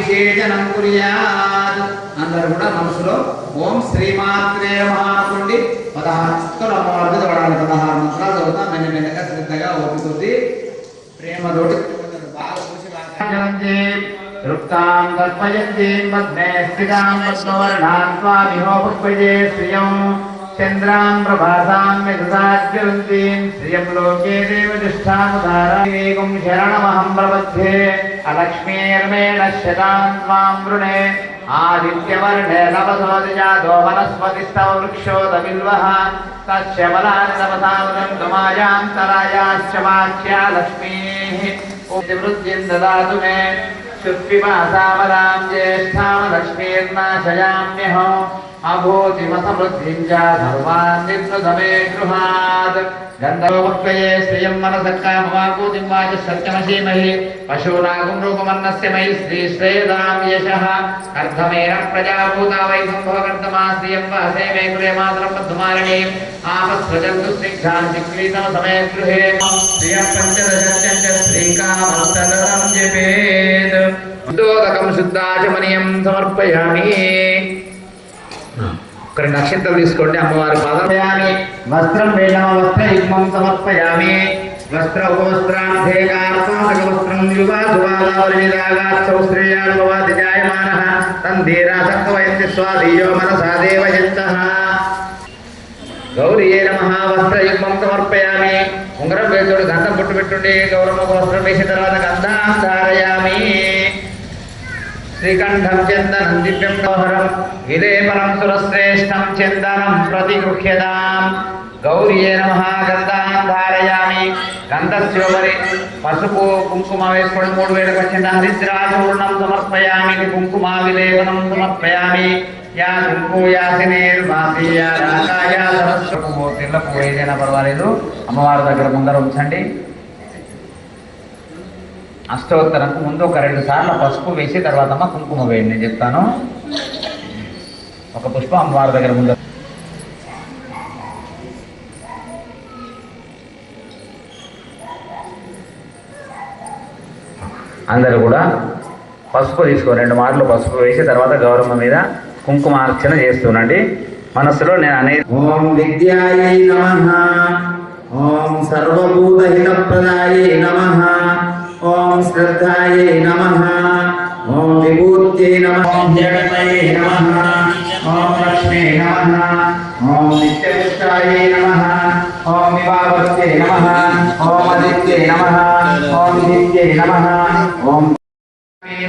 అభిషేచనం కుర్యాత్. అందరూ కూడా మనసులో ఓం శ్రీమాత్రే నమః అనుకోండి. 16 అమ్మవారికి చదవాలి. 16 మంత్రాలు చదువుతాం. మెల్లమెల్లగా శ్రద్ధగా ఓపికతోటి ప్రేమతోటి బాగా చూసి తృప్తాం కల్పయంతీం పద్మే స్థితాం పద్మవర్ణాం స్వామిహోపక్వజే శ్రియం చంద్రాం ప్రభాసాం యజసాగ్రంతీం శ్రియం లోకే దేవతిష్టాముదారేకం శరణమహం ప్రపద్యే అలక్ష్మీర్మేణ శతాం త్వాం వృణే ఆదిత్యవర్ణే నవసోదిజాతో వనస్పతిస్తవ వృక్షోదవిల్వః తస్యబలాని తపసావదం తుమాయాంతరాయాశ్చ వాక్యా లక్ష్మీః వృద్ధిం దదాతు మే శుక్తిమాసామదాం జ్యేష్ఠాం లక్ష్మీర్నాశయామ్యహం అభూతిమసమృద్ధిం చ సర్వాన్ నిర్నుదమే గృహాత్. గంధర్వక్వయే శ్రియం మనసక్కామవాకూతిం వాచ సత్యమసీమహి పశూనాగం రూపమన్నస్య మయి శ్రీ శ్రేయదాం యశః అర్ధమేన ప్రజాభూతా వై సంభవకర్తమా శ్రియం వాసే మే గృహే మాతరం మధుమాలినీం ఆపస్వజంతు స్నిగ్ధాన్ చిక్లీతమ సమే గృహే శ్రియం పంచదశత్యంచ శ్రీకామస్తదం జపేత్. దోదకం శుద్ధాచమనీయం సమర్పయామి. ఒకరి నక్షత్రం తీసుకోండి. అమ్మవారి పాదయామి. వస్త్రం వేణమ వస్త్రయుగ్మం సమర్పయామి. వస్త్ర ఉపవస్త్రాంధేకార్పాదక వస్త్రం యువాసువాదావరిదాగాత్సౌ శ్రేయానుభవాది జాయమానః తంధీరాసక్తవయంతి స్వాధీయో మనసా దేవయంతః. గౌరియే నమః. వస్త్రయుగ్మం సమర్పయామి. ఉంగరం వేసుడు గంధం పుట్టు పెట్టుండి గౌరమ్మ వస్త్రం వేసిన తర్వాత గంధాం ధారయామి. శ్రీకంఠం చందనం దివ్యం గౌహరం విలేపనం సురశ్రేష్టం చందనం ప్రతిగృహ్యతాం. గౌరియే నమః. గంధాం ధారయామి. గంధస్యోపరి పసుపు కుంకుమ వేసుకొని 3 వేలకు వచ్చిన హరిద్రాచూర్ణం సమర్పయామి. కుంకుమ విలేపనం సమర్పయామి. యా కుంకుయాసినేర్మాసీయా రాకాయా సరస్వపు తెల్లపు ఏదైనా పర్వాలేదు. అమ్మవారి దగ్గర ముందర ఉంచండి. అష్టోత్తరంకు ముందు ఒక 2 సార్లు పసుపు వేసి తర్వాత కుంకుమ వేయండి. నేను చెప్తాను. ఒక పుష్పం అమ్మవారి దగ్గర ముందు. అందరూ కూడా పసుపు తీసుకో 2 మార్లు పసుపు వేసి తర్వాత గౌరమ్మ మీద కుంకుమార్చన చేస్తున్నాండి. మనస్సులో నేను అనేది ఓం విద్యాయై నమః, ఓం సర్వభూతహితప్రదాయై నమః, ఓం శ్రద్ధాయై నమః, ఓం విభూత్యై నమః, ఓం జగతయై నమః, ఓం లక్ష్మీ నమః, ఓం నిత్యపుష్టాయై నమః, ఓం విభావత్యై నమః, ఓం ఆదిత్యై నమః, ఓం నిత్యై నమః, ఓం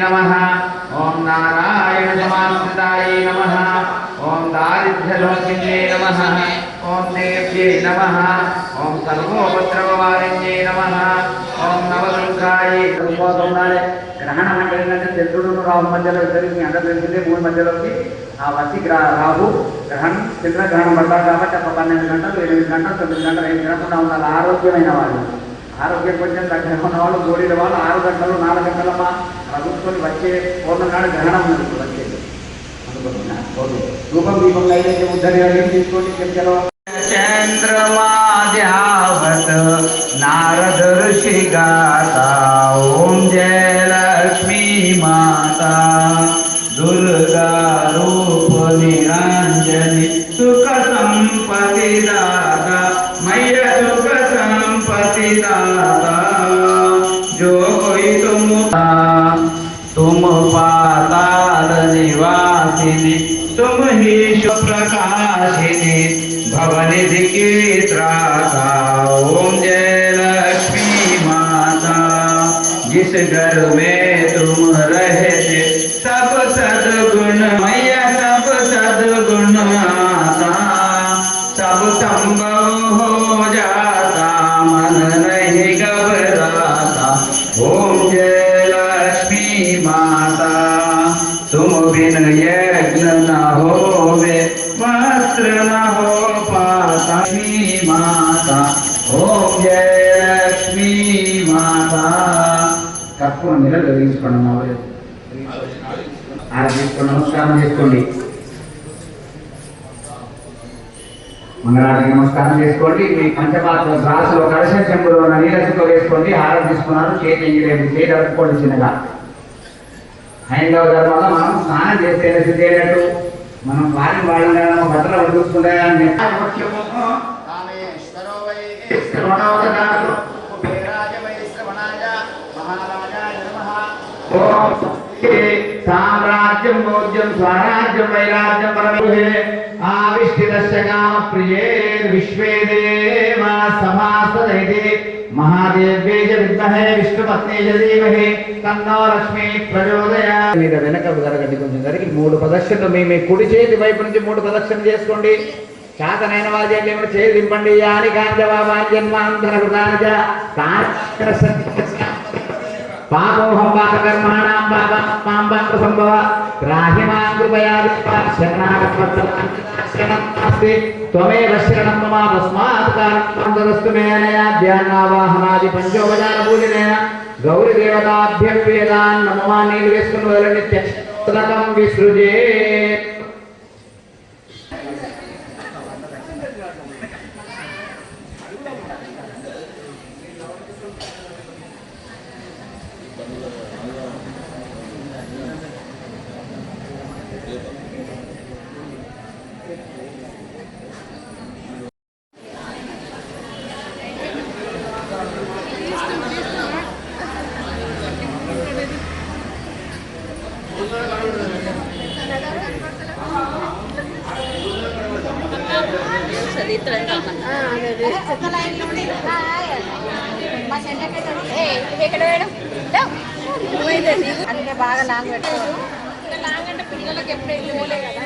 నమః, ఓం నారాయణ సమాశ్రితాయై నమః, ఓం దారిద్ర్యలోకిన్యై నమః, ఓం దేవ్యై నమః, ఓం సర్వోపద్రవవారిణ్యై నమః, ఓం నవదుర్గాయై. గ్రహణం అంటే ఏంటంటే చంద్రుడు రాహు మధ్యలో ఇద్దరికి మీ అందరూ తెలిసిందే. 3 మధ్యలోకి ఆ వచ్చి రాహు గ్రహణం చంద్రగ్రహణం పడతారు కాబట్టి ఒక 12 గంటలు 8 గంటలు 9 గంటలు ఏం తినకుండా ఉండాలి. ఆరోగ్యమైన వాళ్ళు, ఆరోగ్యం కొంచెం దగ్గర ఉన్న వాళ్ళు, గోడీల వాళ్ళు 6 గంటలు 4 గంటలమ్మా రగుసుకొని వచ్చే పూర్ణం నాడు గ్రహణం ఉంది వచ్చేది అనుకుంటున్నా. ఓకే, రూపం దీపం అయితే ఉద్ధరి తీసుకోండి. చెంచలో చంద్రమాద్యావత్ నారద ఋషి గాతా. ఓం జయ లక్ష్మీ మాతా దుర్గా రూప నిరంజని సుఖ సంపతి దాత మయ సుఖ संपत्ति दाता जो कोई तुम पाताल निवासिनी तुम ही प्रकाशिनी भवनिधि की त्राता. ओम जय लक्ष्मी माता जिस घर में तुम रहते सब सद्गुण मैया सब सद्गुण आता सब संभव हो जाता मन नहीं घबराता. ओम जय लक्ष्मी माता तुम बिन यज्ञ न होवे वस्त्र न हो पाता. माता ओम जय लक्ष्मी माता. కర్పూరం మీద వెలిగించుకోండి. నమస్కారం చేసుకోండి. మంగళానికి నమస్కారం చేసుకోండి. మీ పంచపాత్ర గ్లాసులో కలశం చెంబులో నీళ్ళతో వేసుకోండి. హారం తీసుకున్నారు. చేతి లేదు, చేతి అడుక్కోండి చిన్నగా. హైందవ ధర్మంలో మనం స్నానం చేస్తే సిద్ధేటట్టు మనం వారిని వాళ్ళని బట్టలు చూసుకుంటే సామ్రాజ్యం భోజ్యం స్వరాజ్యం వైరాజ్యం పరమే ఆవిష్టితస్య కామ ప్రియే విశ్వే దేవా సమాసదైతే మహాదేవ్యే విద్మహే విష్ణుపత్నే ధీమహి తన్నో లక్ష్మీ ప్రచోదయాత్. మీద వెనక జరగండి, కొంచెం జరిగి 3 ప్రదక్షిణలు మీ కుడి చేతి వైపు నుంచి 3 ప్రదక్షిణలు చేసుకోండి. శాతనైన వాద్యాన్ని చేతి దింపండి. యాని కాంజవాన్యన్మాంధనృతానిచ పాపోహం పాపకర్మాణాం పాపం సంభవ రాహిమాం కృపయా శరణాగతమస్తి త్వమేవ శరణం మమ తస్మాత్ కారణస్తు మే అనయాధ్యానావాహనాది పంచోపచార పూజనేన గౌరీ దేవతాభ్యం వేదాన్ నమమా. నీళ్ళు వేసుకుని వదలండి. త్యక్తం విసృజే. అంటే బాగా లాంగ్ పెట్టారు. లాంగ్ అంటే పిల్లలకి ఎప్పుడైతే పోలే కదా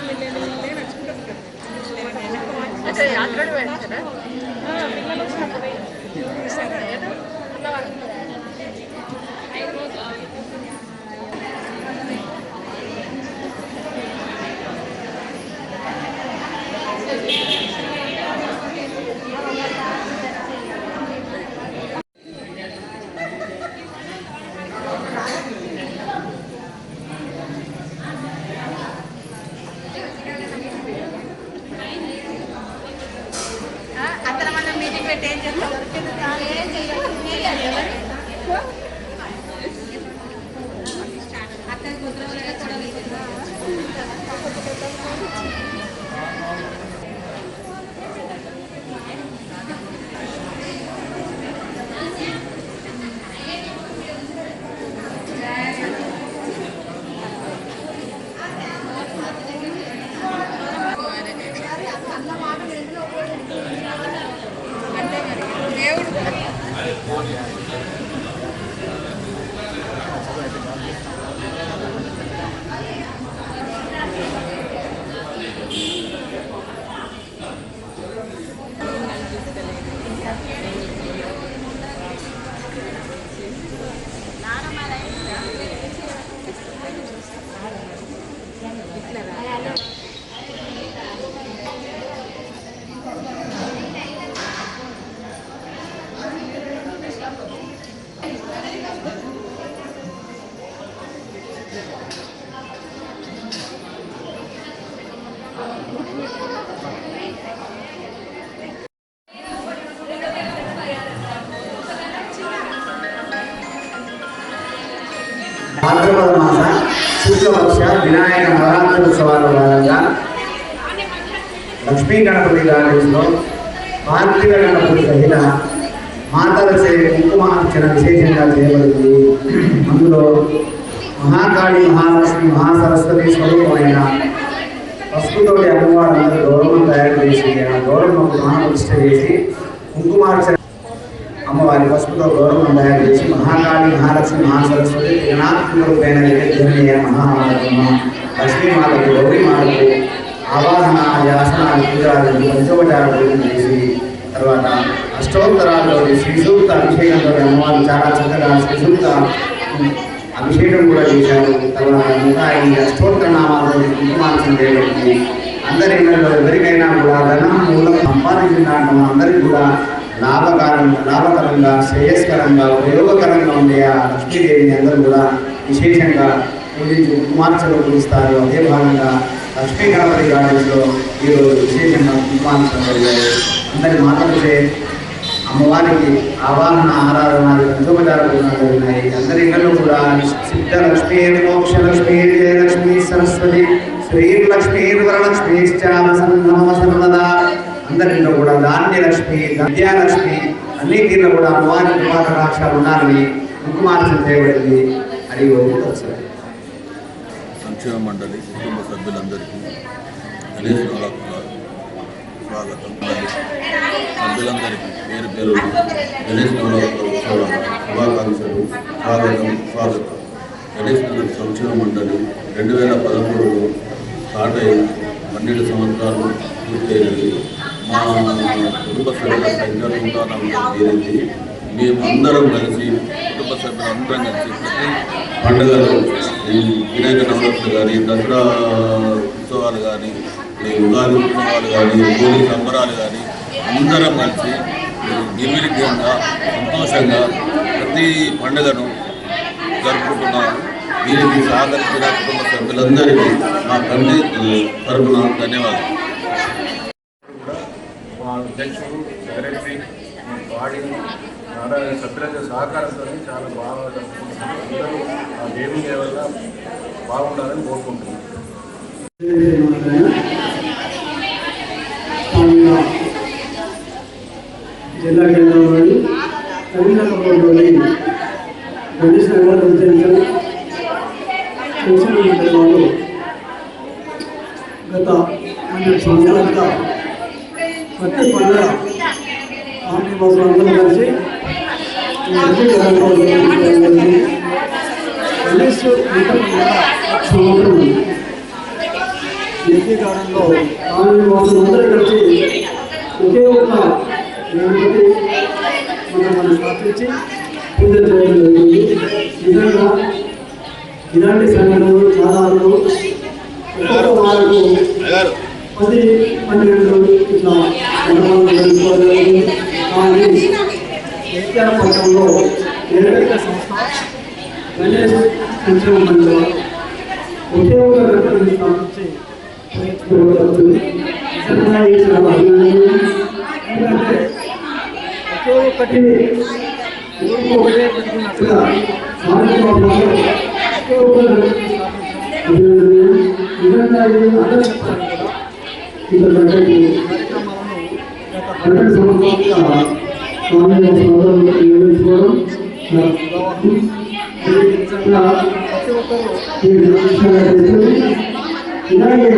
అక్కడ పెడతారా పిల్లలు వచ్చినప్పుడు ఏం చేస్తాం అక్కడ కుదరవలే కూడా భాద్రపద మాస శుక్లపక్ష వినాయక నవరాత్రోత్సవాల భాగంగా లక్ష్మీ గణపతి గార్డెన్స్లో పార్థివ గణపతి సహిత మాతల కుంకుమార్చన విశేషంగా చేయబడింది. అందులో మహాకాళి మహాలక్ష్మి మహాసరస్వతి స్వరూపమైన పసుపుతోటి అమ్మవారందరూ గౌరవం తయారు చేసి ఆ గౌరవం మహాప్రతిష్ఠ చేసి కుంకుమార్చన అమ్మవారి పసుపుతో గౌరవం తయారు చేసి మహాకాళి మహాలక్ష్మి మహాసరస్వతి గణాత్మకమైన జగనీయ మహామాతమ్మ లక్ష్మీమాతకు గౌరీమాతకు ఆవాహన యాసనాలు పూజాలు పంచోపచార పూజలు చేసి తర్వాత అష్టోత్తరాల్లో శ్రీసూక్త అభిషేకంతో అమ్మవారు చాలా చక్కగా శ్రీసూక్త అభిషేకం కూడా చేశారు. తర్వాత ఇంకా ఈ అష్టోత్తర నామాలతో కుంకుమార్చన చేయబడింది. అందరి ఇళ్లలో ఎవరికైనా కూడా ధనం మూలం సంపాదించిన దాంట్లో అందరికీ కూడా లాభకరంగా శ్రేయస్కరంగా ఉపయోగకరంగా ఉండే ఆ లక్ష్మీదేవిని అందరూ కూడా విశేషంగా పూజించి కుంకుమార్చనలు పూజిస్తారు. అదే భాగంగా లక్ష్మీ గణపతి గార్డెన్స్లో ఈరోజు విశేషంగా కుంకుమార్చన జరిగారు. అందరి మాతలచే అమ్మవారికి ఆవాహన ఆరాధన పంచోపచారాలు ఉన్నాయి. అందరి ఇళ్లలో కూడా సిద్ధలక్ష్మీ మోక్షలక్ష్మీ జయలక్ష్మీ సరస్వతి శ్రీలక్ష్మీ వరలక్ష్మీ సర్వదా అందరిలో కూడా ధాన్యలక్ష్మి విద్యాలక్ష్మి అన్ని తీరులో కూడా అమ్మవారి కృపాకటాక్షాలు ఉండాలని కుంకుమార్చన చేయబడింది. అది వచ్చారు సంక్షేమ మండలి కుటుంబ సభ్యులందరికీ గణేష్ నవరాత్రుల స్వాగతం. సభ్యులందరికీ పేరు పేరు గణేష్ నవరాత్రుల ఉత్సవ శుభాకాంక్షలు. స్వాగతం. గణేష్ నగర్ సంక్షేమ మండలి 2013లో స్టార్ట్ అయ్యి 12 సంవత్సరాలు పూర్తయినది. మా కుటుంబ సభ్యుల సంఖ్య 140 చేరింది. మేమందరం కలిసి కుటుంబ సభ్యులందరం కలిసి ప్రతి పండుగలు ఈ వినాయక నవరాత్రులు కానీ, దసరా ఉత్సవాలు కానీ, ఉగాది ఉత్సవాలు కానీ, హోలీ సంబరాలు కానీ అందరం కలిసి నిర్విఘ్నంగా సంతోషంగా ప్రతి పండుగను జరుపుకుంటున్నాం. దీనికి సహకరించిన కుటుంబ సభ్యులందరికీ మా తండ్రి తరఫున ధన్యవాదాలు. మా అధ్యక్షుడు సెక్రటరీ బాడీ నారాయణ సభ్యులతో సహకారంతో చాలా బాగా జరుపుకుంటున్నాం. అందరూ ఆ దేవుని వల్ల బాగుండాలని కోరుకుంటున్నాం. జిల్లా కేంద్రంలోని కరీంనగర్లోని గణేష్ నగర్ పంచాయతీ వాళ్ళు గత 12 సంవత్సరాలుగా ప్రతి పండుగ ఆంటీ మాసం అందరూ కలిసి గణేష్ సంవత్సరం ఎస్పీ గార్డెన్లో ఆంటీ మాసం అందరూ కలిసి ఒకే ఒక గణపతి మనం స్థాపించి పూజ చేయడం జరుగుతుంది. నిజంగా ఇలాంటి సంఘటనలు చాలా ఒక్కొక్క వాళ్ళకు 10-12 ఇట్లా జరుపుకోవాలి. కానీ ఏకైక పట్టణంలో ఏకైక సంస్థ గణేష్ సంక్షేమ మండలి ఒకే ఒక గణపతిని స్థాపించి ప్రయత్నించబడుతుంది. నిజంగా ఈ చాలా అభినందనీయం. ఎందుకంటే ఒకే ఒక్కటి ఊరికి ఒకటే పెట్టుకున్నట్టుగా ఒకే ఒక గణపతిని స్థాపించడం అభినందనీయం. నిజంగా ఇది అందరూ చెప్తారు కదా, ఇతర కార్యక్రమాలను గత 12 సంవత్సరాలుగా స్వామి నిర్వహించుకోవడం నిజంగా ప్రతి ఒక్కరూ ఇలాగే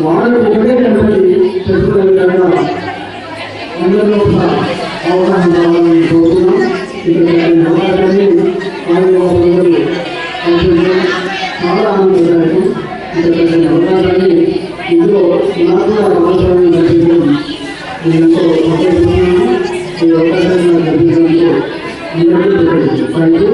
వాళ్ళకు ఒకటే గణపతి పెట్టుకోగలిగా అందరిలో ఒక అవగాహన కావాలని కోరుతున్నాం. ఇక్కడ నవరాత్రి చాలా ఆనందదాయకం. ఇక్కడ నవరాత్రి ఇందులో నాకు అవసరాన్ని కల్పించడం నేను ఎంతో సంతోషిస్తున్నాను. ఈ అవకాశాన్ని నాకు కల్పించడంతో అందరికీ థ్యాంక్ యూ.